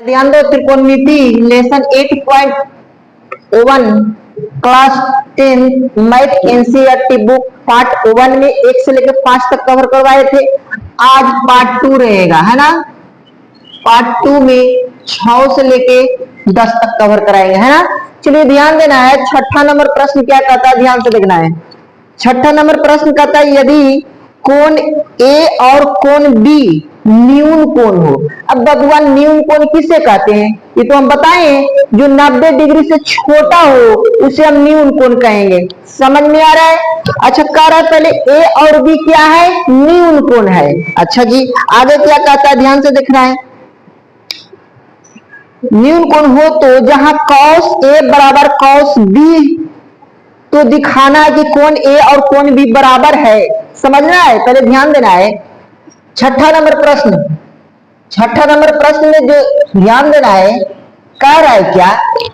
ध्यान दो, त्रिकोणमिति lesson 8.1 class 10 math NCERT book part 1 में 1 से लेकर 5 तक कवर करवाए थे। आज पार्ट 2 रहेगा, है ना। पार्ट 2 में 6 से लेके 10 तक कवर कराएंगे, है ना। चलिए ध्यान देना है। छठा नंबर प्रश्न क्या कहता है, ध्यान से देखना है। छठा नंबर प्रश्न कहता है यदि कोण ए और कोण बी न्यून कोण हो। अब बबुआ न्यून कोण किसे कहते हैं, ये तो हम बताएं, जो 90 डिग्री से छोटा हो उसे हम न्यून कोण कहेंगे। समझ में आ रहा है। अच्छा, कह रहा है पहले ए और बी क्या है, न्यून कोण है। अच्छा जी, आगे क्या कहता है, ध्यान से देखना है। न्यून कोण हो तो जहां cos ए बराबर cos बी, तो दिखाना है कि कोण ए और कोण बी बराबर है। समझना है, पहले ध्यान देना है। छठा नंबर प्रश्न, छठा नंबर प्रश्न में जो ध्यान देना है, कह रहा है क्या,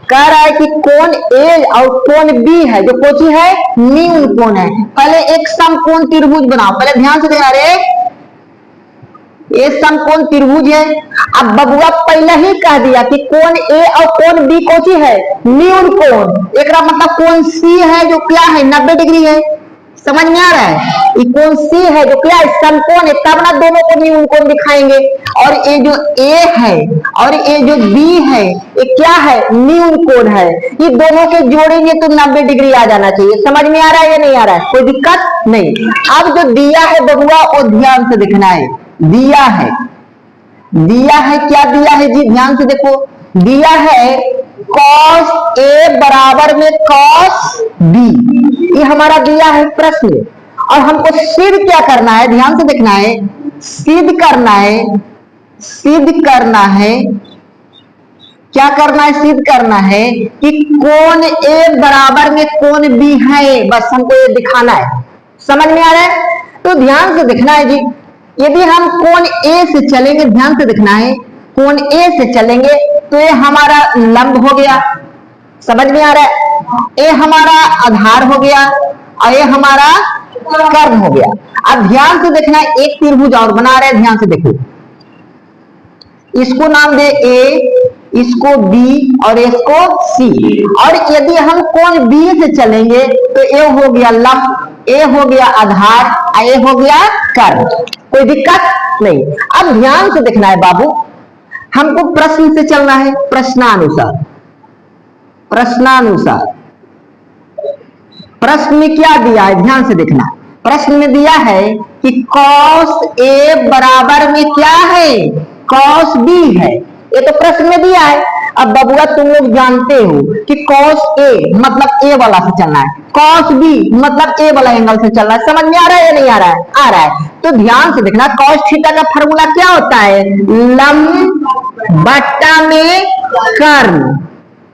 कह रहा है कि कोण ए और कोण बी है जो कोची है, न्यून कोण है। पहले एक समकोण त्रिभुज बनाओ, पहले ध्यान से देखा रे, ये समकोण त्रिभुज है। अब बबुआ पहले ही कह दिया कि कोण ए और कोण बी कोची है, न्यून कोण। एक मतलब कोण सी है जो क्या है, 90 डिग्री है। समझ में आ रहा है। ये कोण सी है जो क्या है, समकोण है, तब ना दोनों को न्यून कोण दिखाएंगे। और ये जो ए है और ये जो बी है, ये क्या है, न्यून कोण है। ये दोनों के जोड़ेंगे तो 90 डिग्री आ जाना चाहिए। समझ में आ रहा है या नहीं आ रहा है, कोई दिक्कत नहीं। अब जो दिया है बबुआ वो ध्यान से देखना है। दिया है, दिया है, क्या दिया है जी, ध्यान से देखो। दिया है cos ए बराबर में cos बी, ये हमारा दिया है प्रश्न। और हमको सिद्ध क्या करना है, ध्यान से देखना है। सिद्ध करना है, सिद्ध करना है, क्या करना है, सिद्ध करना है कि कोण ए बराबर में कोण बी है। बस हमको ये दिखाना है। समझ में आ रहा है। तो ध्यान से देखना है जी। यदि हम कोण ए से चलेंगे, ध्यान से देखना है, कोण ए से चलेंगे तो ये हमारा लंब हो गया। समझ में आ रहा है। ये हमारा आधार हो गया और ये हमारा कर्ण हो गया। अब ध्यान से देखना है, एक त्रिभुज और बना रहे हैं, ध्यान से देखो। इसको नाम दे ए, इसको बी और इसको सी। और यदि हम कोण बी से चलेंगे तो ए हो गया लंब, ए हो गया आधार, ए हो गया कर्ण। कोई दिक्कत नहीं। अब ध्यान से देखना है बाबू, हमको प्रश्न से चलना है, प्रश्नानुसार। प्रश्नानुसार प्रश्न में क्या दिया है, ध्यान से देखना। प्रश्न में दिया है कि cos ए बराबर में क्या है, cos बी है। ये तो प्रश्न में दिया है। अब बबुआ तुम लोग जानते हो कि cos ए मतलब ए वाला से चलना है, cos बी मतलब ए वाला एंगल से चलना है। समझ में आ रहा है या नहीं आ रहा है, आ रहा है। तो ध्यान से देखना, cos थीटा का फॉर्मूला क्या होता है, लंब बट्टा में कर्ण,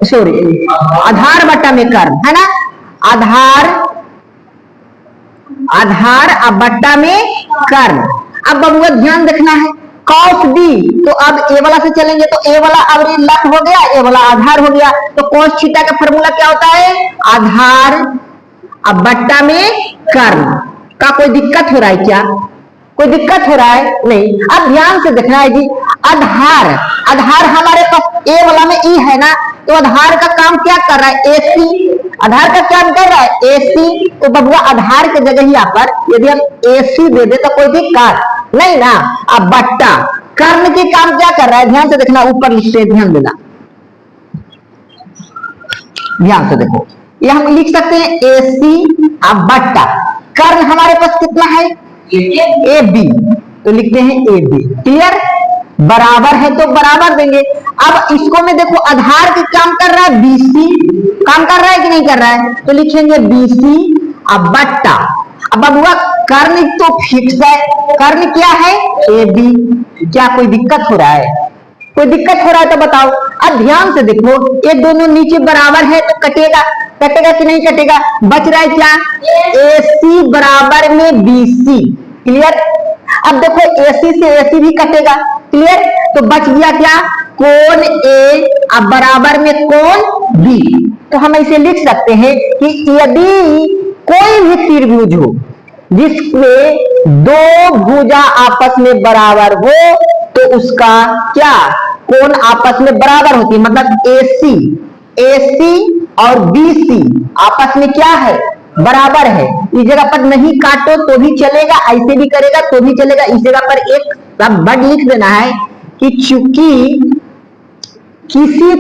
सॉरी आधार बट्टा में कर्ण, है ना। आधार, आधार अब बट्टा में कर्ण। अब बबुआ ध्यान देखना है, cos बी, तो अब ए वाला से चलेंगे तो ए वाला अब लंब हो गया, ए वाला आधार हो गया। तो cos थीटा का फॉर्मूला क्या होता है, आधार अब बट्टा में कर्ण। का कोई दिक्कत हो रहा है क्या, कोई दिक्कत हो रहा है, नहीं। अब ध्यान से देखना है जी। आधार, आधार हमारे पास ए वाला में ई है ना, तो आधार का काम क्या कर रहा है, एसी। आधार का काम कर रहा है एसी। तो बबुआ आधार के जगह यहाँ पर यदि हम एसी दे दे तो कोई दिक्कत नहीं ना। अब बट्टा कर्ण के काम क्या कर रहा है, ध्यान से देखना, ऊपर लिखते हैं, ध्यान देना, ध्यान से देखो। ये हम लिख सकते हैं एसी अब बट्टा कर्ण हमारे पास कितना है, ए बी, तो लिखते हैं ए बी। क्लियर, बराबर है तो बराबर देंगे। अब इसको में देखो, आधार के काम कर रहा है बीसी, काम कर रहा है कि नहीं कर रहा है, तो लिखेंगे बीसी अब बट्टा। अब बबुआ कर्ण तो फिक्स है, कर्ण क्या है, ए बी। क्या कोई दिक्कत हो रहा है, कोई दिक्कत हो रहा है तो बताओ। अब ध्यान से देखो, ये दोनों नीचे बराबर है तो कटेगा, कटेगा कि नहीं कटेगा, बच रहा है क्या, एसी बराबर में बीसी। क्लियर। अब देखो एसी से एसी भी कटेगा, क्लियर। तो बच गया क्या, कोण ए अब बराबर में कोण बी। तो हम इसे लिख सकते हैं कि यदि कोई भी त्रिभुज हो जिसमें दो भुजा आपस में बराबर हो तो उसका क्या, कोण आपस में बराबर होती है, मतलब AC और BC आपस में क्या है, बराबर है। इस जगह पर नहीं काटो तो भी चलेगा, ऐसे भी करेगा तो भी चलेगा। इस जगह पर एक वर्ड लिख देना है कि चूंकि किसी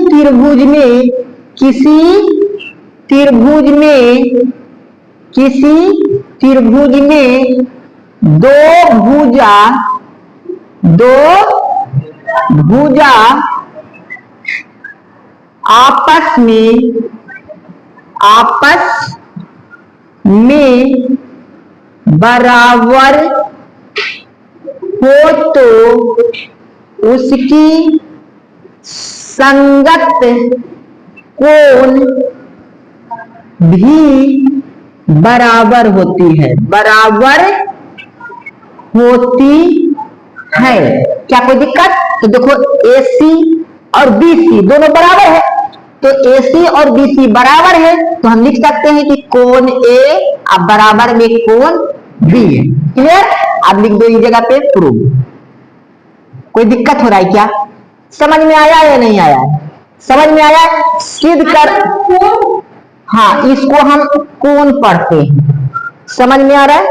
त्रिभुज में दो भुजा आपस में बराबर हो तो उसकी संगत कोण भी बराबर होती है, क्या कोई दिक्कत? तो देखो AC और BC दोनों बराबर है, तो AC और BC बराबर है तो हम लिख सकते हैं कि कोण A अब बराबर में कोण B है। क्लियर? अब लिख दो इस जगह पे प्रूव। कोई दिक्कत हो रहा है क्या? समझ में आया या नहीं आया? समझ में आया? सिद्ध कर, हाँ इसको हम कोण पढ़ते हैं, समझ में आ रहा है?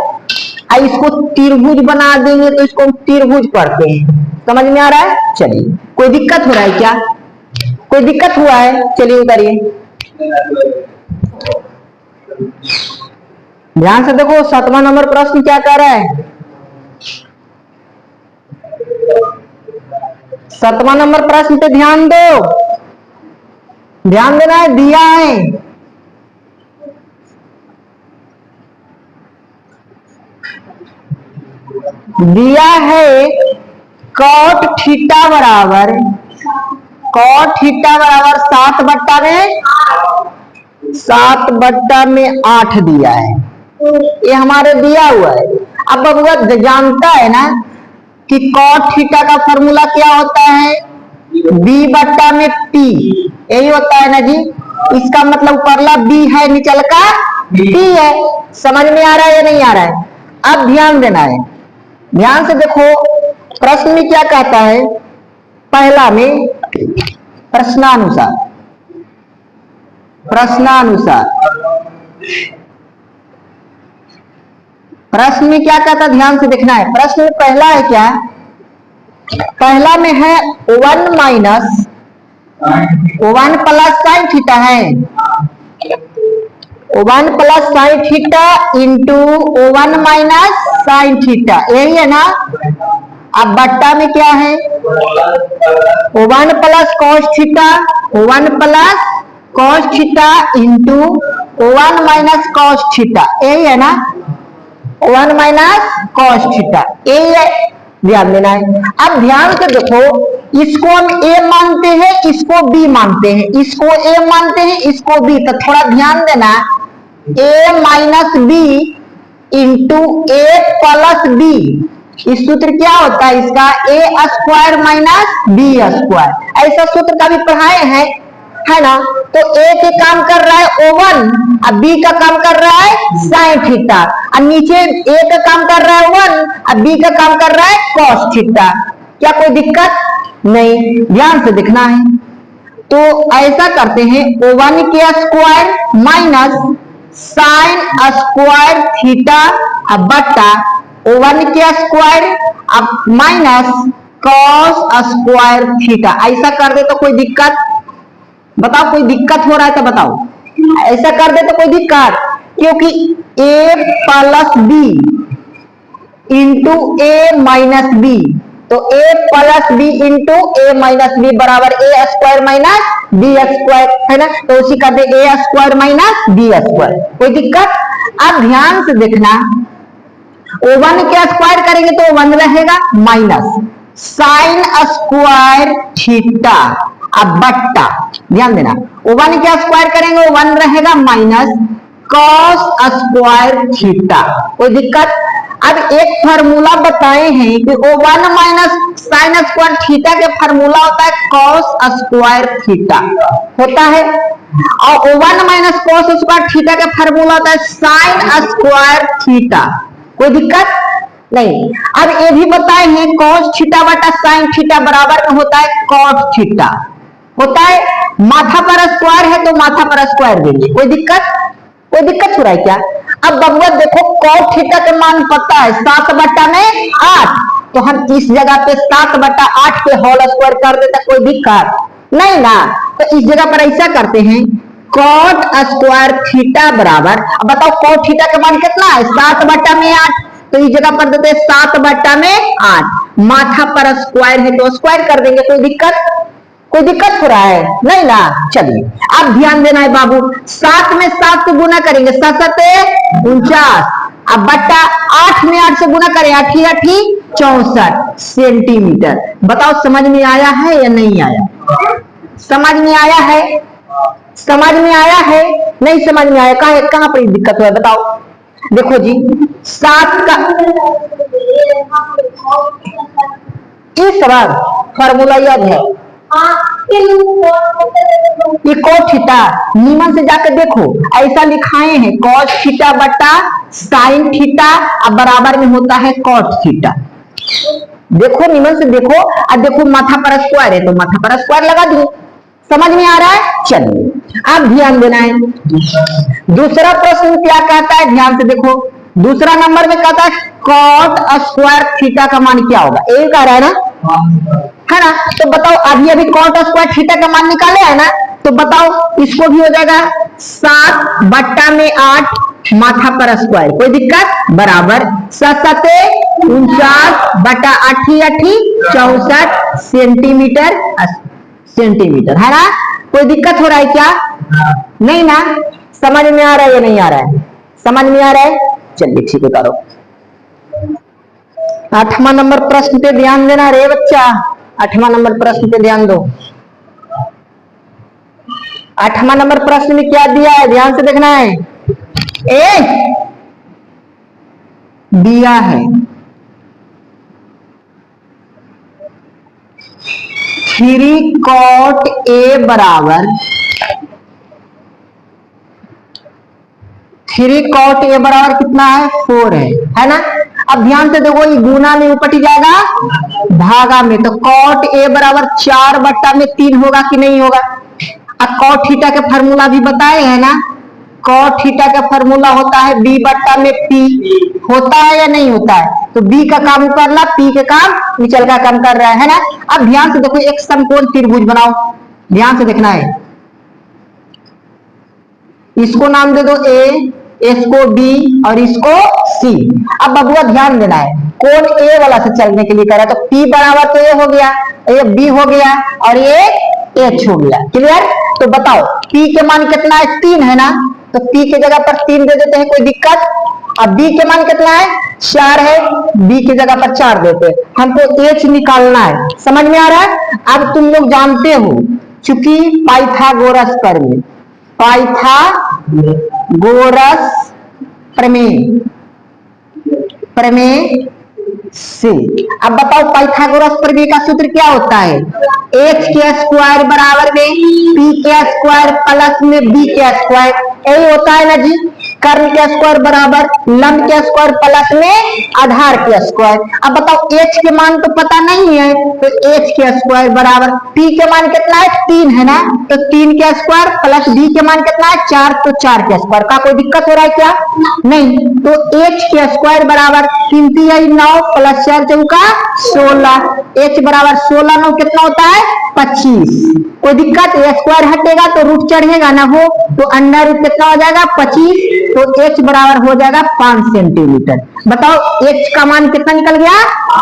इसको त्रिभुज बना देंगे तो इसको हम त्रिभुज पढ़ते हैं, समझ में आ रहा है? चलिए, कोई दिक्कत हो रहा है क्या? कोई दिक्कत हुआ है? चलिए उतारिए, ध्यान से देखो 7वां नंबर प्रश्न क्या कह रहा है। 7वां नंबर प्रश्न पे ध्यान दो, ध्यान देना है, दिया है cot थीटा बराबर 7/8 दिया है, ये हमारे दिया हुआ है। अब बबुआ जानता है ना कि cot थीटा का फॉर्मूला क्या होता है, B/P, यही होता है ना जी। इसका मतलब ऊपरला B है, निचल का P है। समझ में आ रहा है या नहीं आ रहा है? अब ध्यान देना है, ध्यान से देखो प्रश्न में क्या कहता है। पहला में प्रश्नानुसार प्रश्न में क्या कहता है, ध्यान से देखना है। प्रश्न में पहला है क्या, पहला में है 1 प्लस साइन थीटा है, 1 plus sine theta into 1 minus sine theta, यही है ना। अब बट्टा में क्या है, 1 plus cos theta into 1 minus cos theta, यही है ना, 1 माइनस कॉस थीटा, यही है, ध्यान देना है। अब ध्यान से देखो, इसको हम A मानते हैं, इसको B मानते हैं, इसको A मानते हैं, इसको B, तो थोड़ा ध्यान देना, A minus B into A plus B, इस सूत्र क्या होता है इसका, A square minus B square, ऐसा सूत्र का भी पढ़ाए हैं, है ना। तो A के काम कर रहा है O1, अब B का काम कर रहा है साइन थीटा, और नीचे A का काम कर रहा है 1, अब B का काम कर रहा है cos थीटा। क्या कोई दिक्कत नहीं? ध्यान से देखना है। तो ऐसा करते हैं, O1 के square minus sine square theta अब बट्टा O1 के स्क्वायर अब माइनस cos स्क्वायर थीटा, ऐसा कर दे तो कोई दिक्कत? बताओ, कोई दिक्कत हो रहा है तो बताओ। ऐसा कर दे तो कोई दिक्कत, क्योंकि A plus B into A minus B, तो A plus B into A minus B बराबर A square minus B square, है ना। तो उसी कर दे A square minus B square, कोई दिक्कत? अब ध्यान से देखना, O1 के स्क्वायर करेंगे तो 1 रहेगा माइनस साइन स्क्वायर थीटा अब बट्टा, ध्यान देना, O1 के स्क्वायर करेंगे 1 रहेगा माइनस cos स्क्वायर थीटा, कोई दिक्कत? अब एक फार्मूला बताए हैं कि O1 minus sine square theta के फार्मूला होता है cos स्क्वायर थीटा होता है, और O1 minus cos square theta का फार्मूला होता है साइन स्क्वायर थीटा, कोई दिक्कत? नहीं। अब ये भी बताए हैं cos थीटा बटा sin थीटा बराबर में होता है cot थीटा, होता है माथा पर स्क्वायर है तो माथा पर स्क्वायर देंगे, कोई दिक्कत हो रहा है क्या? अब बबुआ देखो cot थीटा का मान पता है 7 बटा में 8, तो हम इस जगह पे 7 बटा 8 के होल स्क्वायर कर देते, कोई दिक्कत नहीं ना। तो इस जगह पर ऐसा करते हैं cot स्क्वायर थीटा बराबर, अब बताओ cot थीटा का मान कितना है 7 बटा में 8, तो इस जगह पर देते हैं 7 बटा में 8, माथा पर स्क्वायर है तो स्क्वायर कर देंगे, कोई दिक्कत हो रहा है नहीं ना। चलिए अब ध्यान देना है बाबू, 7 में 7 से गुना करेंगे 7 7 49, अब बट्टा 8 में 8 से गुना करें 8 8 64 सेंटीमीटर। बताओ समझ में आया है या नहीं आया? समझ में आया है नहीं समझ में आया? कहां पर दिक्कत है बताओ। देखो जी 7 का इस बार फॉर्मूला याद है ये cot थीटा, नीमन से जाकर देखो ऐसा लिखाए हैं cos थीटा बटा sin थीटा अब बराबर में होता है cot थीटा। देखो नीमन से देखो, अब देखो माथा पर स्क्वायर है तो माथा पर स्क्वायर लगा दिए, समझ में आ रहा है? चलिए अब ध्यान देना है, दूसरा प्रश्न क्या कहता है, ध्यान से देखो। दूसरा नंबर में कहता है cot स्क्वायर थीटा का मान क्या होगा, यही कह रहा है ना, तो बताओ अभी cot स्क्वायर थीटा का मान निकाले है ना, तो बताओ इसको भी हो जाएगा 7 बट्टा में 8 माथा पर स्क्वायर, कोई दिक्कत बराबर 7 7 49 बटा 8 8 64 सेंटीमीटर है ना। कोई दिक्कत हो रहा है क्या? नहीं ना। समझ में आ रहा है या नहीं आ रहा है? समझ में आ रहा है। चलिए ठीक है करो। 8वां नंबर प्रश्न पे ध्यान देना रे बच्चा, 8वां नंबर प्रश्न पे ध्यान दो। 8वां नंबर प्रश्न में क्या दिया है ध्यान से देखना है। दिया है 3 cot A बराबर 3 cot A बराबर कितना है 4 है ना। अब ध्यान से देखो ये गुना में उपट जाएगा भागा में, तो cot A बराबर 4 बट्टा में 3 होगा कि नहीं होगा। अब cot थीटा का फॉर्मूला भी बताए है ना, cot थीटा का फॉर्मूला होता है b बट्टा में p, होता है या नहीं होता है। तो b का काम कर ला, p के काम निचल का काम कर रहा है ना। अब ध्यान से देखो एक समकोण त्रिभुज बनाओ, ध्यान से देखना है, इसको नाम दे दो a, इसको b और इसको c। अब बबुआ ध्यान देना है कोण a वाला से चलने के लिए कह रहा है, तो p बराबर तो a हो गया, ये b हो गया और ये h हो गया, क्लियर। तो बताओ p के मान कितना है 3 है ना, तो p के जगह पर 3 दे देते हैं, कोई दिक्कत। अब b के मान कितना है 4 है, b की जगह पर 4 देते हैं, हमको h निकालना है, समझ में आ रहा है। अब तुम लोग जानते हो चूंकि पाइथागोरस प्रमेय से। अब बताओ पाइथागोरस प्रमेय का सूत्र क्या होता है, h के स्क्वायर बराबर में p के स्क्वायर प्लस में b के स्क्वायर, यही होता है ना जी। कर्ण के स्क्वायर बराबर लंब के स्क्वायर प्लस में आधार के स्क्वायर। अब बताओ h के मान तो पता नहीं है, तो h के स्क्वायर बराबर p के मान कितना है 3 है ना, तो 3 के स्क्वायर प्लस b के मान कितना है 4, तो 4 के स्क्वायर। का कोई दिक्कत हो रहा है क्या? नहीं। तो h के स्क्वायर बराबर 3 3 9 प्लस 4 चौका 16, h बराबर 16 9 कितना होता है 25। कोई दिक्कत, स्क्वायर हटेगा तो रूट चढ़ेगा ना, हो तो अंडर रूट कितना हो जाएगा 25, तो h बराबर हो जाएगा 5 सेंटीमीटर। बताओ h का मान कितना निकल गया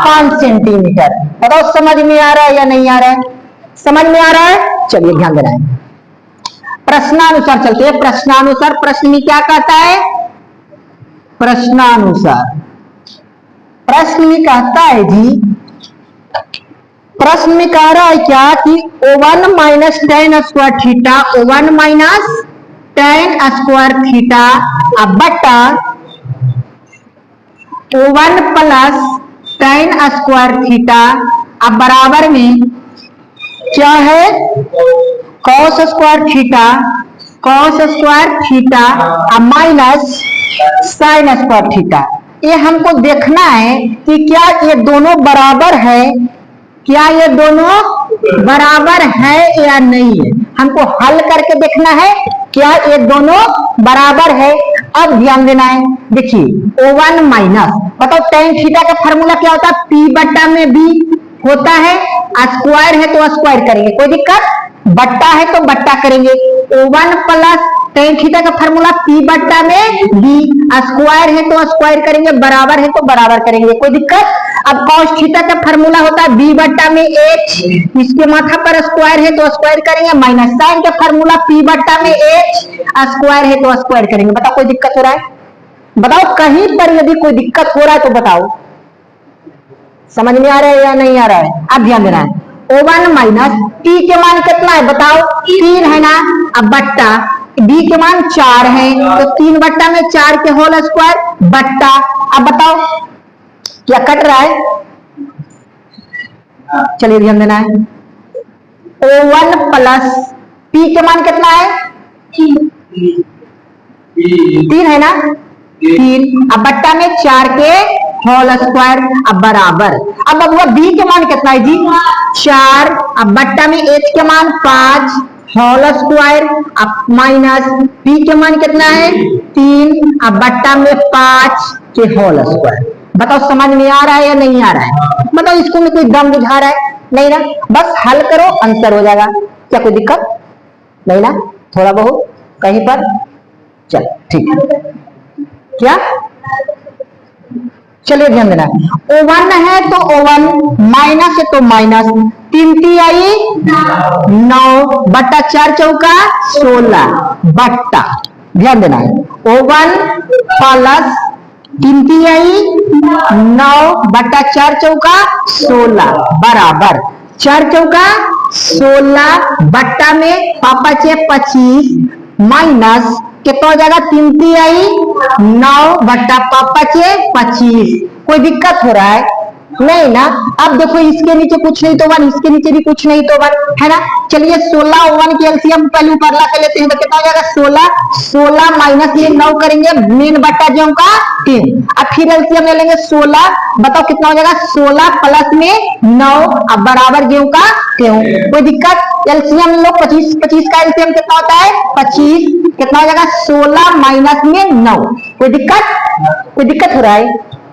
5 सेंटीमीटर। बताओ समझ में आ रहा है या नहीं आ रहा है? समझ में आ रहा है। चलिए ध्यान देना है, प्रश्नानुसार चलते हैं। प्रश्नानुसार प्रश्न में क्या कहता है, प्रश्नानुसार प्रश्न में कहता है जी, प्रश्न में कह रहा है क्या कि O1 minus ten square theta, O1 minus ten square theta अब बटा O1 plus ten square theta अब बराबर में क्या है cos स्क्वायर थीटा अब माइनस साइन स्क्वायर थीटा। ये हमको देखना है कि क्या ये दोनों बराबर है, क्या ये दोनों बराबर है या नहीं है। हमको हल करके देखना है क्या ये दोनों बराबर है। अब ध्यान देना है, देखिए O1 माइनस, बताओ tan थीटा का फॉर्मूला क्या होता है, P बट्टा में B होता है, स्क्वायर है तो स्क्वायर करेंगे, कोई दिक्कत, बट्टा है तो बट्टा करेंगे। O1 प्लस tan थीटा का फॉर्मूला P बट्टा में B, स्क्वायर है तो स्क्वायर करेंगे, बराबर है तो बराबर करेंगे, कोई दिक्कत। अब cos थीटा का फॉर्मूला होता है B बट्टा में H, इसके माथा पर स्क्वायर है तो स्क्वायर करेंगे, माइनस साइन का फॉर्मूला P बट्टा में H, स्क्वायर है तो स्क्वायर करेंगे। बताओ कोई दिक्कत हो रहा है, बताओ कहीं पर यदि कोई दिक्कत हो रहा है तो बताओ, समझ में आ रहा है या नहीं आ रहा है। अब ध्यान देना है, O1 माइनस T के मान कितना है बताओ, 3 है ना, अब बट्टा B के मान 4 है तो 3 बट्टा में 4 के होल स्क्वायर बट्टा। अब बताओ क्या कट रहा है, चलिए ध्यान देना है, O1 प्लस P के मान कितना है, 3 है ना, 3, अब बट्टा में 4 के होल स्क्वायर, अब बराबर। अब बबुआ B के मान कितना है जी, 4, अब बट्टा में H के मान 5 होल स्क्वायर, अब माइनस P के मान कितना है 3, अब बट्टा में 5 के होल स्क्वायर। बताओ समझ में आ रहा है या नहीं आ रहा है, बताओ इसको में कोई दम बुझा रहा है नहीं ना, बस हल करो आंसर हो जाएगा, क्या कोई दिक्कत नहीं ना, थोड़ा बहुत कहीं पर, चल ठीक है क्या, चलिए ध्यान देना, O1 है तो O1, माइनस है तो माइनस, 3 तिहाई 9 बट्टा 4 चौका 16 बट्टा, ध्यान देना है O1 प्लस 3 तिहाई 9 बट्टा 4 चौका 16 बराबर 4 चौका 16 बट्टा में पापा चे 25 माइनस कितना हो जाएगा, 3 तिहाई 9 बट्टा पापा चे 25। कोई दिक्कत हो रहा है नहीं ना। अब देखो इसके नीचे कुछ नहीं तो 1, इसके नीचे भी कुछ नहीं तो 1 है ना। चलिए 16 और 1 की एलसीएम पहले ऊपर ला के लेते हैं तो कितना हो जाएगा 16 माइनस ये 9 करेंगे मेन बट्टा जो का 3, अब फिर एलसीएम ले लेंगे 16, बताओ कितना हो जाएगा 16 प्लस में 9 अब बराबर जो का 3। कोई दिक्कत, एलसीएम लो 25 का एलसीएम कितना होता है 25, कितना हो जाएगा 16 माइनस में 9। कोई दिक्कत हो रहा है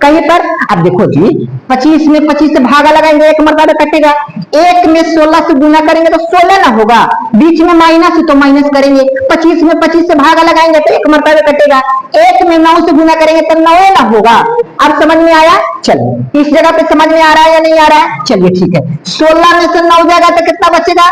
कहीं पर। अब देखो जी 25 में 25 से भागा लगाएंगे, एक मरतबा कटेगा, 1 में 16 से गुना करेंगे तो 16 ना होगा, बीच में माइनस है तो माइनस करेंगे, 25 में 25 से भागा लगाएंगे तो एक मरतबा कटेगा, 1 में 9 से गुना करेंगे तो 9 ना होगा। अब समझ में आया, चलिए इस जगह पे समझ में आ रहा है या नहीं आ रहा है, चलिए ठीक है। 16 में से 9 जाएगा तो कितना बचेगा,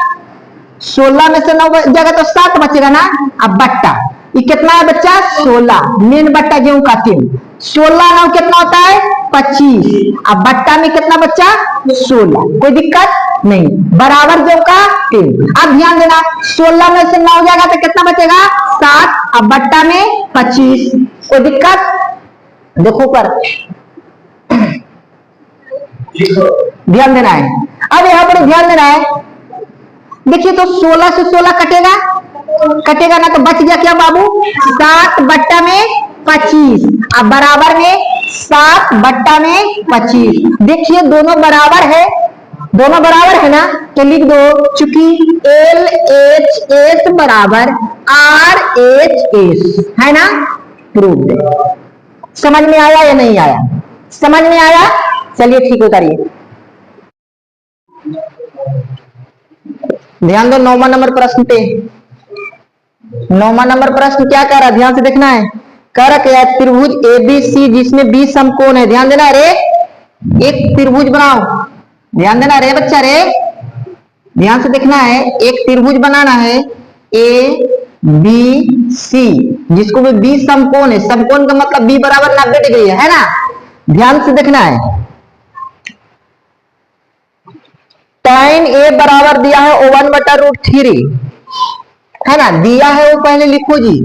16 में से 9 जाएगा तो 7 बचेगा ना। अब बट्टा ये कितना है बच्चा 16, मेन बट्टा गेहूं का 3, 16 9 कितना होता है 25, अब बट्टा में कितना बच्चा 16। कोई दिक्कत नहीं, बराबर गेहूं का 3। अब ध्यान देना 16 में से 9 जाएगा तो कितना बचेगा 7, अब बट्टा में 25। कोई दिक्कत, देखो पर ध्यान देना है। अब यहां पर ध्यान देना है, देखिए तो 16 से 16 कटेगा ना तो बच गया क्या बाबू 7 बट्टा में 25, अब बराबर में 7 बट्टा में 25। देखिए दोनों बराबर है ना, तो लिख दो चूंकि LHS बराबर RHS है ना, प्रूव दे। समझ में आया या नहीं आया, समझ में आया, चलिए ठीक उतारिए। ध्यान दो 9वां नंबर प्रश्न पे, 9वां नंबर प्रश्न क्या कह रहा है, ध्यान से देखना है। कह रहा क्या त्रिभुज ABC जिसमें 20 समकोण है, ध्यान देना रे, एक त्रिभुज बनाओ, ध्यान देना रे बच्चा रे, ध्यान से देखना है, एक त्रिभुज बनाना है ABC जिसको भी 20 समकोण है, समकोण का मतलब B बराबर 90 डिग्री है ना। ध्यान से देखना है, tan A बराबर दिया है O1/√3 है ना, दिया है वो पहले लिखो जी,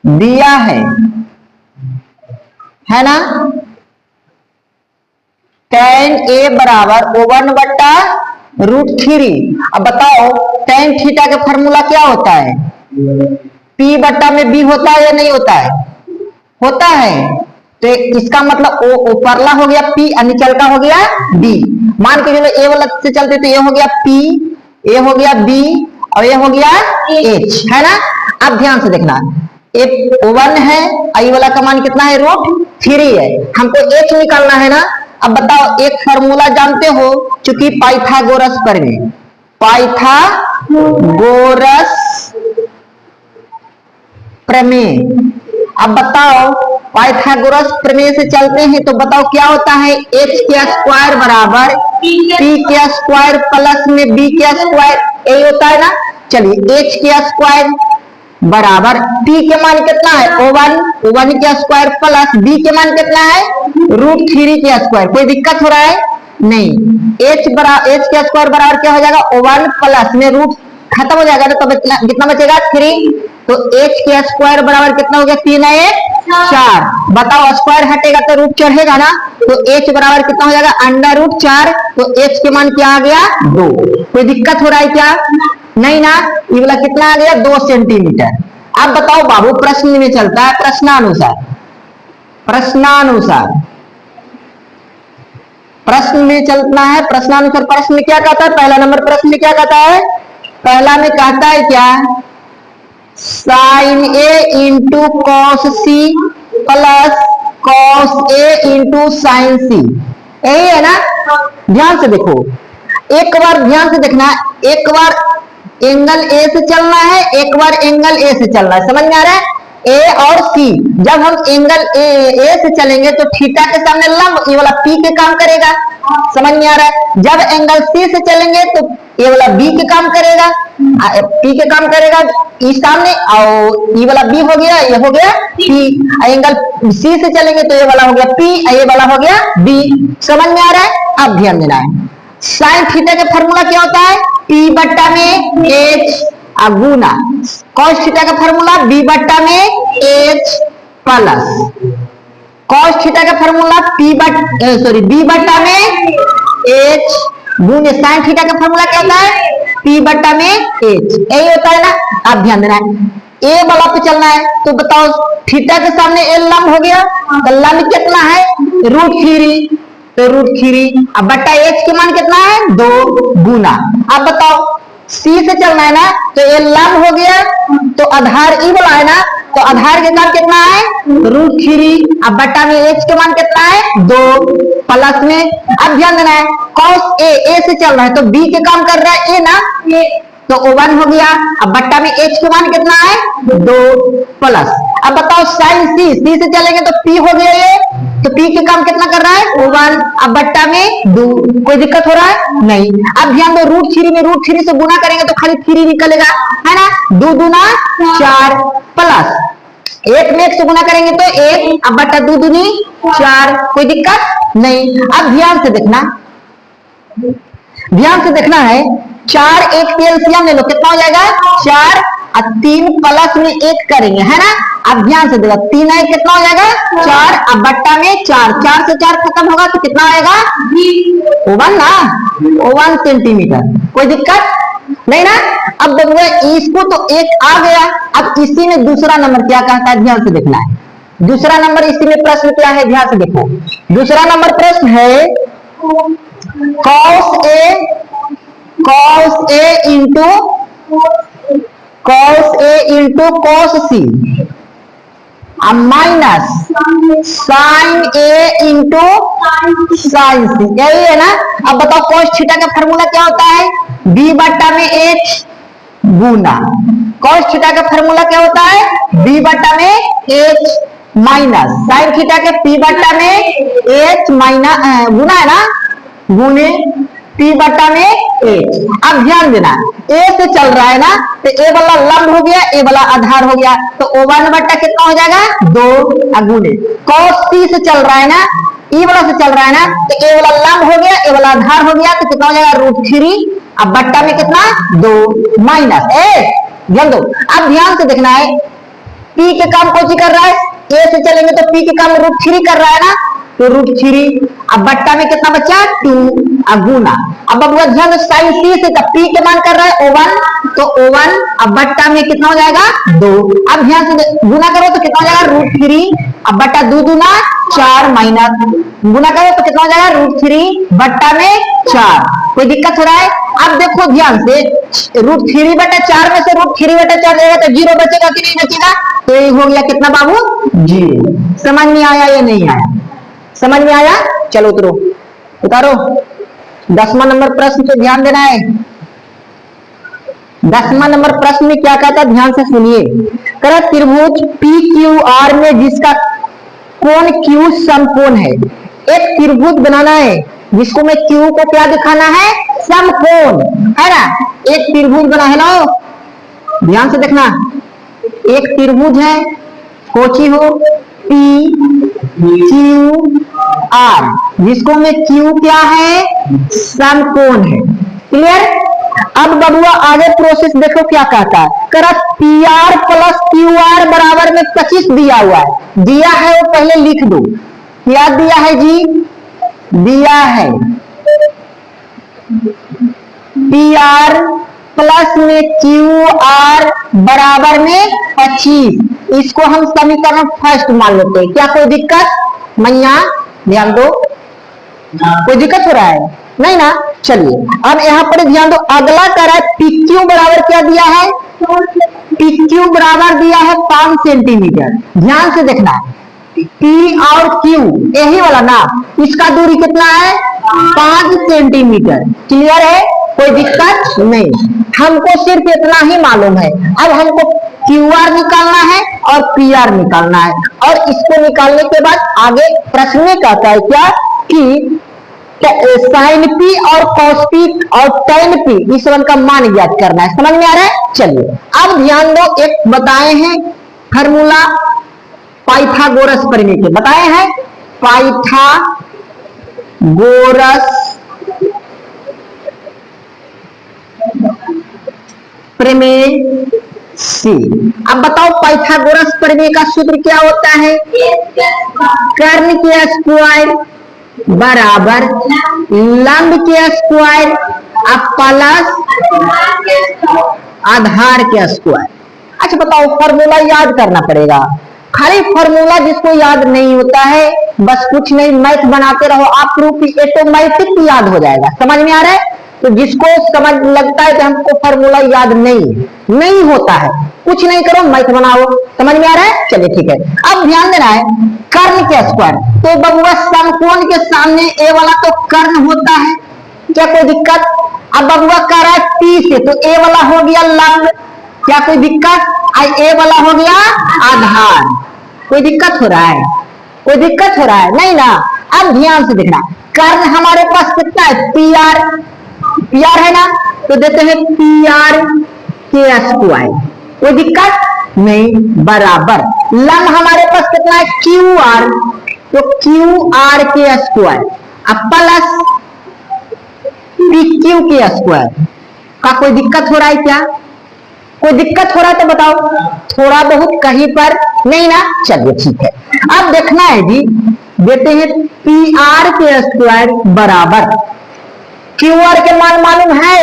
दिया है ना, tan A बराबर O1/√3। अब बताओ tan थीटा का फॉर्मूला क्या होता है, P बट्टा में B होता है या नहीं होता है, होता है तो इसका मतलब ओ परला हो गया P और निचल का हो गया B। मान के चलो ए वाला से चलते तो ये हो गया P, ये हो गया B और ये हो गया H, है ना। अब ध्यान से देखना, एक 1 है, आई वाला का मान कितना है, √3 है, हमको H निकालना है ना। अब बताओ, एक फॉर्मूला जानते हो, चूंकि पाइथागोरस प्रमेय, पाइथागोरस प्रमेय। अब बताओ, पाइथागोरस प्रमेय से चलते हैं तो बताओ क्या होता है, h² बराबर p² प्लस में b², यही होता है ना। चलिए, h² बराबर p के मान कितना है, O1 प्लस b के मान कितना है, √3²। कोई दिक्कत हो रहा है नहीं। h² बराबर क्या हो जाएगा, O1 प्लस में रूट खत्म हो जाएगा तो कितना बचेगा, 3। तो h² बराबर कितना हो गया, 3 है 4। बताओ, स्क्वायर हटेगा तो रूट चढ़ेगा ना, तो h बराबर कितना हो जाएगा, √4। तो h के मान क्या आ गया, 2। कोई दिक्कत हो रहा है क्या, नहीं ना। ये वाला कितना आ गया, 2 सेंटीमीटर। अब बताओ बाबू, प्रश्न में चलता है प्रश्नानुसार, प्रश्न में चलना है प्रश्नानुसार। प्रश्न में क्या कहता है, पहला नंबर प्रश्न में क्या कहता है, पहला में कहता है क्या, sin A into cos C plus cos A into sin C, यही है ना। ध्यान से देखो, एक बार ध्यान से देखना, एक बार एंगल A से चलना है, एक बार एंगल A से चलना है, समझ में आ रहा है। A और C, जब हम एंगल A से चलेंगे तो थीटा के सामने लंब, ये वाला P के काम करेगा, समझ में आ रहा है। जब एंगल C से चलेंगे तो ये वाला B के काम करेगा, P के काम करेगा इस सामने, और ये वाला B हो गया, ये हो गया P। एंगल C से चलेंगे तो ये वाला हो गया P, ये वाला हो गया B। समझ में आ रहा है। अब ध्यान देना है, साइन थीटा का फॉर्मूला क्या होता है, P बट्टा में H गुना कॉस थीटा का फॉर्मूला B बट्टा में H प्लस कॉस थीटा का फॉर्मूला B बट्टा में H गुने साइन थीटा का फॉर्मूला क्या होता है, P बट्टा में H, यही होता है ना। अब ध्यान देना है, A वाला पे चलना है तो बताओ, थीटा के सामने A लंब हो गया, तो लंब कितना है, √3, तो √3। अब बट्टा H के मान कितना है, 2 गुना। अब बताओ, C से चलना है ना, तो ये लंब हो गया, तो आधार ई वाला है ना, तो आधार के मान कितना है, √3। अब बट्टा में H के मान कितना है, 2 प्लस में। अब ध्यान देना है, cos A से चल रहा है तो B के काम कर रहा है A ना, तो O1 हो गया। अब बट्टा में H के मान कितना है, 2 प्लस। अब बताओ, sin C से चलेंगे तो P हो गया ये, तो P के काम कितना कर रहा है, O1। अब बट्टा में 2, कोई दिक्कत हो रहा है नहीं। अब ध्यान दो, √3 में √3 से गुना करेंगे तो खाली 3 निकलेगा, है ना। 2 दूना 4 प्लस 1 में 1 से गुना करेंगे तो 1, अब बट्टा 2 दूनी 4, कोई दिक्कत नहीं। अब ध्यान से देखना है, 4 1 के एलसीएम ले लो, कितना हो जाएगा, 4 और 3 प्लस में 1 करेंगे, है ना। अब ध्यान से देखो, 3 है कितना हो जाएगा, 4। अब बट्टा में 4 से 4 खत्म होगा तो कितना आएगा, O1 ना, O1 सेंटीमीटर, कोई दिक्कत नहीं ना। अब देखो, इसको तो 1 आ गया। अब इसी में दूसरा नंबर क्या कहता है, ध्यान से देखना है। दूसरा नंबर इसी में प्रश्न क्या है, ध्यान से देखो। दूसरा नंबर प्रश्न है, cos A into cos C minus sin A into sin C, यही है ना। अब बताओ, cos थीटा का फॉर्मूला क्या होता है, B बट्टा में H गुना cos थीटा का फॉर्मूला क्या होता है, B बट्टा में H माइनस sin थीटा के P बट्टा में H माइनस गुना है ना, गुने P बट्टा में H। अब ध्यान देना, A से चल रहा है ना, तो A वाला लंब हो गया, A वाला आधार हो गया, तो O1 बट्टा कितना हो जाएगा, 2 गुने cos C से चल रहा है ना, E वाला से चल रहा है ना, तो A वाला लंब हो गया, A वाला आधार हो गया, तो कितना हो जाएगा, √3। अब बट्टा में कितना, 2 माइनस ध्यान दो। अब ध्यान से देखना है, P के काम कौन सी कर रहा है, A से चलेंगे तो P के काम √3 कर रहा है ना, तो √3। अब बट्टा में कितना बचा, 2 गुना। अब ध्यान दो, sin C से P के मान कर रहा है O1, तो O1, अब बट्टा में कितना हो जाएगा 2। अब ध्यान से गुना करो तो कितना हो जाएगा √3, अब बट्टा 2 दूना 4 माइनस गुना करो तो कितना हो जाएगा √3 बट्टा में 4। कोई दिक्कत हो रहा है? अब देखो ध्यान से √3 बटा 4 में से √3 बटा 4 जाएगा तो 0 बचेगा कि नहीं बचेगा? तो ये हो गया कितना बाबू 0। समझ में आया या नहीं आया? समझ में आया? चलो उतारो 10वां नंबर प्रश्न पे ध्यान देना है। 10वां नंबर प्रश्न में क्या कहता है ध्यान से सुनिए। कह त्रिभुज PQR में जिसका कोण Q समकोण है। एक त्रिभुज बनाना है जिसको में Q को क्या दिखाना है? समकोण है ना। एक त्रिभुज बना है ना, ध्यान से देखना। एक त्रिभुज है कोची हो PQR जिसको में Q क्या है? समकोण है। क्लियर? अब बबुआ आगे प्रोसेस देखो क्या कहता है। करा PR प्लस QR बराबर में 25 दिया हुआ है। दिया है वो पहले लिख दो। क्या दिया है जी? दिया है PR प्लस में QR बराबर में 25। इसको हम समीकरण फर्स्ट मान लेते हैं। क्या कोई दिक्कत? मैया ध्यान दो, कोई दिक्कत हो रहा है? नहीं ना। चलिए अब यहाँ पर ध्यान दो। अगला करा PQ बराबर क्या दिया है? PQ बराबर दिया है 5 सेंटीमीटर। ध्यान से देखना P और Q यही वाला ना, इसका दूरी कितना है? 5 सेंटीमीटर। क्लियर है? कोई दिक्कत नहीं। हमको सिर्फ इतना ही मालूम है। अब हमको QR निकालना है और PR निकालना है। और इसको निकालने के बाद आगे प्रश्न में कहता है क्या कि साइन P और cos P और tan P इस वन का मान ज्ञात करना है। समझ में आ रहा है? चलिए अब ध्यान दो। एक बताए हैं फार्मूला पाइथागोरस प्रमेय के, बताए हैं पाइथागोरस प्रमेय से। अब बताओ पाइथागोरस प्रमेय का सूत्र क्या होता है? कर्ण के स्क्वायर बराबर लंब के स्क्वायर अब प्लस आधार के स्क्वायर। अच्छा बताओ फॉर्मूला याद करना पड़ेगा। खाली फॉर्मूला जिसको याद नहीं होता है बस कुछ नहीं, मैथ बनाते रहो आप प्रूफ ऑटोमेटिक याद हो जाएगा। समझ में आ रहा है? तो जिसको समझ लगता है कि हमको फॉर्मूला याद नहीं होता है, कुछ नहीं करो मैथ बनाओ। समझ में आ रहा है? चलिए ठीक है। अब ध्यान देना है कर्ण के स्क्वायर। तो बबुआ समकोण के सामने ए वाला तो कर्ण होता है, क्या कोई दिक्कत? अब बबुआ कह रहा है P से, तो ए वाला हो गया लंब, क्या कोई दिक्कत? ए वाला हो गया आधार। कोई दिक्कत हो रहा है? कोई दिक्कत हो रहा है? नहीं ना। अब ध्यान से देखना कर्ण हमारे पास कितना है? PR है ना, तो देते हैं PR के स्क्वायर। कोई दिक्कत नहीं, बराबर लंब हमारे पास कितना है? QR, तो QR के स्क्वायर अब प्लस PQ के स्क्वायर का। कोई दिक्कत हो रहा है क्या? कोई दिक्कत हो रहा है तो बताओ। थोड़ा बहुत कहीं पर नहीं ना। चलिए ठीक है। अब देखना है जी, देते हैं PR के स्क्वायर बराबर QR के मान मालूम है?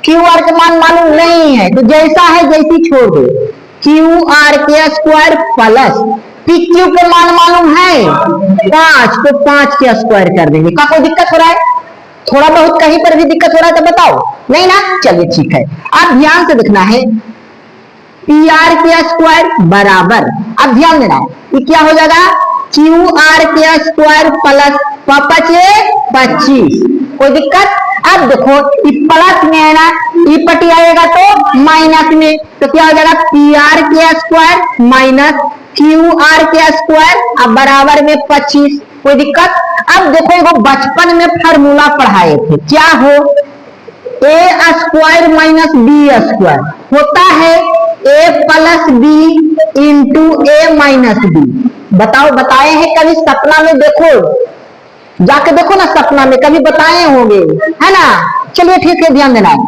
QR के मान मालूम नहीं है तो जैसा है जैसी छोड़ दो। QR के स्क्वायर प्लस PQ के मान मालूम है 5, तो 5 के स्क्वायर कर देंगे। क्या कोई दिक्कत हो रहा है? थोड़ा बहुत कहीं पर भी दिक्कत हो रहा है तो बताओ। नहीं ना। चलिए ठीक है। अब ध्यान से देखना है PR के स्क्वायर बराबर, अब ध्यान देना है ये क्या हो जाएगा? QR के स्क्वायर प्लस 25। कोई दिक्कत? अब देखो प्लस में है ना, ई पटी आएगा तो माइनस में, तो क्या हो जाएगा? PR के स्क्वायर माइनस QR के स्क्वायर अब बराबर में 25। कोई दिक्कत? अब देखो वो बचपन में फार्मूला पढ़ाए थे, क्या हो? A square minus B square होता है A plus B into A minus B। बताओ बताए हैं कभी सपना में? देखो जाके देखो ना सपना में, कभी बताए होंगे है ना। चलिए ठीक है, ध्यान देना है।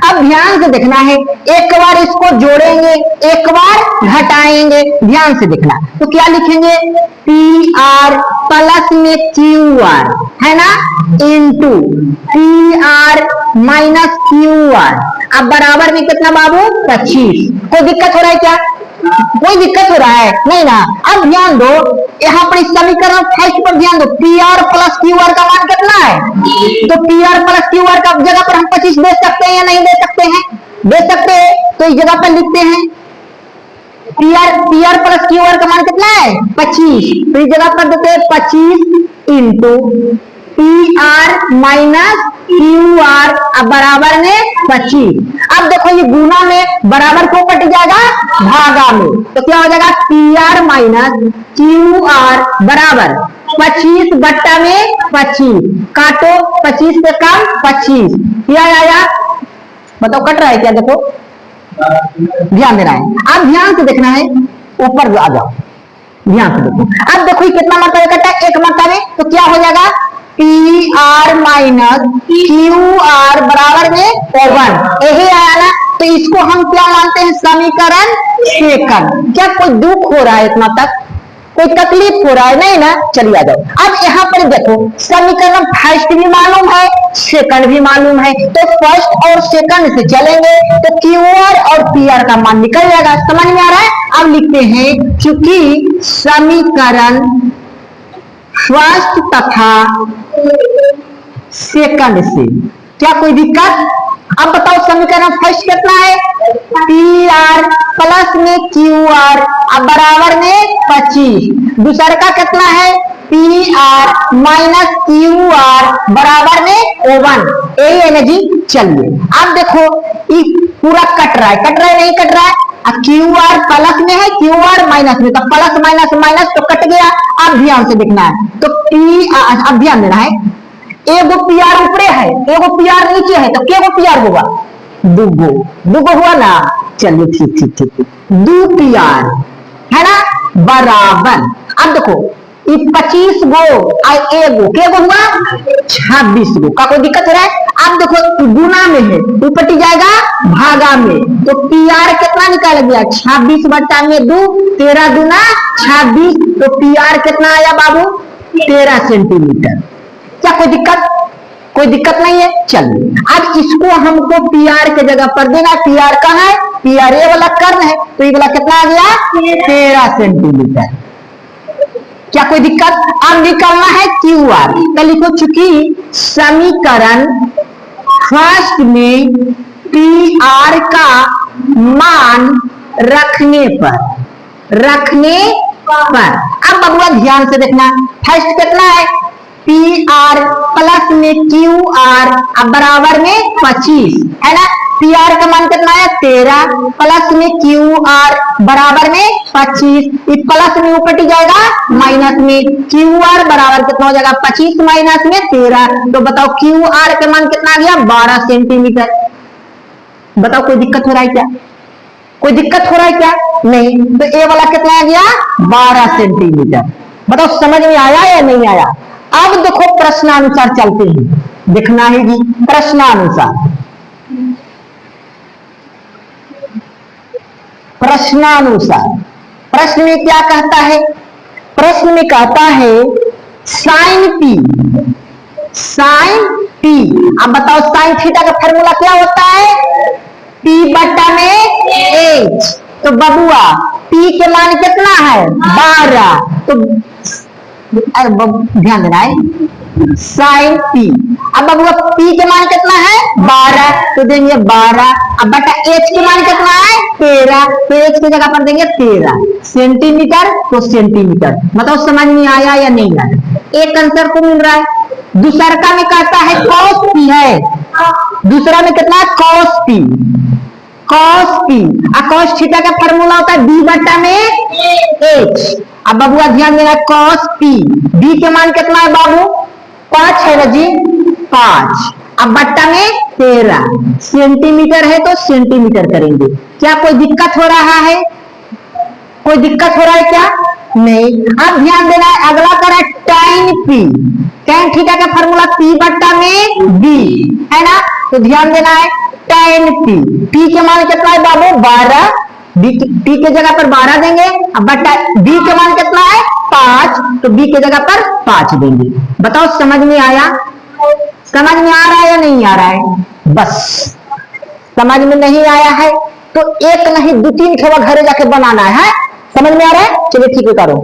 अब ध्यान से देखना है, एक बार इसको जोड़ेंगे एक बार घटाएंगे। ध्यान से देखना, तो क्या लिखेंगे? PR प्लस में QR है ना इंटू PR माइनस QR। अब बराबर में कितना बाबू 25। कोई दिक्कत हो रहा है क्या? कोई दिक्कत हो रहा है नहीं ना। अब ध्यान दो यहाँ पर इस समीकरण फर्स्ट पर ध्यान दो, P R plus Q R का मान कितना है? तो P R plus Q R का जगह पर हम 25 दे सकते हैं या नहीं दे सकते हैं? दे सकते हैं। तो इस जगह पर लिखते हैं P R plus Q R का मान कितना है? 25। तो इस जगह पर देते हैं 25 into P R minus Q R अब बराबर में 25। अब देखो ये गुना में बराबर को कट जाएगा भागा में, तो क्या हो जाएगा? P R minus Q R बराबर 25 बट्टा में 25, काटो 25 से कम 25, क्या आया? बताओ कट रहा है क्या? देखो ध्यान देना है, अब ध्यान से देखना है, ऊपर आ जाओ, ध्यान से देखो। अब देखो कितना मरतबे कटा है? एक मरतबे, तो क्या हो जाएगा? P R minus Q R बराबर में 1 यही आया ना। तो इसको हम क्या मानते हैं? समीकरण सेकंड। क्या कोई दुख हो रहा है इतना तक? कोई तकलीफ हो रहा है नहीं ना? चलिए आ जाओ। अब यहाँ पर देखो समीकरण फर्स्ट भी मालूम है, सेकंड भी मालूम है, तो फर्स्ट और सेकंड से चलेंगे तो क्यू आर और पी आर का मान निकल जाएगा। समझ में आ रहा है? अब लिखते हैं चूंकि समीकरण फर्स्ट तथा सेकंड से, क्या कोई दिक्कत? अब बताओ समीकरण फर्स्ट कितना है? पी आर प्लस में क्यू आर अब बराबर में 25। दूसरा का कितना है? P R minus Q R बराबर में 1 यही है ना जी। चलिए अब देखो ये पूरा कट रहा है, कट रहा है नहीं कट रहा है? क्यू आर प्लस में है, क्यू आर माइनस में, तो प्लस माइनस माइनस तो कट गया। अब ध्यान से देखना है, तो पी अब ध्यान देना है, एगो पी आर ऊपरे है, एगो पी आर नीचे है, तो क्या पी आर होगा? दुगो हुआ ना। चलिए ठीक ठीक ठीक, 2 पी आर है ना बराबर। अब देखो ये 25 गो एगो के गो हुआ 26 गो। का कोई दिक्कत हो रहा है? अब देखो गुना में है, उपटी जाएगा भागा में, तो पी आर कितना निकाल गया? 26 बट्टा में 2, 13 दूना 26, तो पी आर कितना आया बाबू? 13 सेंटीमीटर। क्या कोई दिक्कत? कोई दिक्कत नहीं है। चलिए अब इसको हमको पी आर के जगह पर देना। पी आर कहाँ है? पी आर ये वाला कर्ण है, तो ये वाला कितना आ गया? 13 सेंटीमीटर। क्या कोई दिक्कत? अब निकालना है क्यू आर, तो लिखो चूंकि समीकरण फर्स्ट में पी आर का मान रखने पर अब बबुआ ध्यान से देखना, फर्स्ट कितना है? पी आर प्लस में क्यू आर अब बराबर में 25 है ना। पी आर का मान कितना है? 13 प्लस में क्यू आर बराबर में 25, प्लस में ऊपर जाएगा माइनस में, क्यू आर बराबर कितना हो जाएगा? 25 माइनस में 13, तो बताओ क्यू आर का मान कितना आ गया? 12 सेंटीमीटर। बताओ कोई दिक्कत हो रहा है क्या? कोई दिक्कत हो रहा है क्या? नहीं। तो ए वाला कितना आ गया? 12 सेंटीमीटर। बताओ समझ में आया या नहीं आया? अब देखो प्रश्नानुसार चलते हैं, देखना है जी प्रश्नानुसार। प्रश्न में क्या कहता है? प्रश्न में कहता है साइन पी। अब बताओ साइन थीटा का फॉर्मूला क्या होता है? पी बट्टा में एच। तो बबुआ पी के मान कितना है? 12। तो ध्यान देना है साइन पी। अब बबुआ पी के मान कितना है? 12, तो देंगे 12। अब बटा एच के मान कितना है? 13, तो एच की जगह पर देंगे 13 सेंटीमीटर, तो सेंटीमीटर। मतलब समझ में आया या नहीं आया? एक आंसर को मिल रहा है। दूसरा का में कहता है कॉस पी है, दूसरा में कितना है? Cos P. कॉस थीटा का फॉर्मूला होता है बी बट्टा में एच। अब बबुआ ध्यान देना, कॉस पी, बी के मान कितना है बाबू? 5 है ना जी, 5। अब बट्टा में 13 सेंटीमीटर है, तो सेंटीमीटर करेंगे। क्या कोई दिक्कत हो रहा है? कोई दिक्कत हो रहा है क्या? नहीं। अब ध्यान देना है, अगला करा टाइन पी। टाइन थीटा का फॉर्मूला पी बट्टा में बी है ना, तो ध्यान देना है टाइन पी। पी के मान कितना है बाबू? 12, टी के जगह पर 12 देंगे। अब बटा बी के मान कितना है? 5, तो बी के जगह पर 5 देंगे। बताओ समझ में आया? समझ में आ रहा है या नहीं आ रहा है? बस समझ में नहीं आया है तो एक नहीं 2-3 ठेवा घरे जाके बनाना है। समझ में आ रहा है? चलिए ठीक है, करो।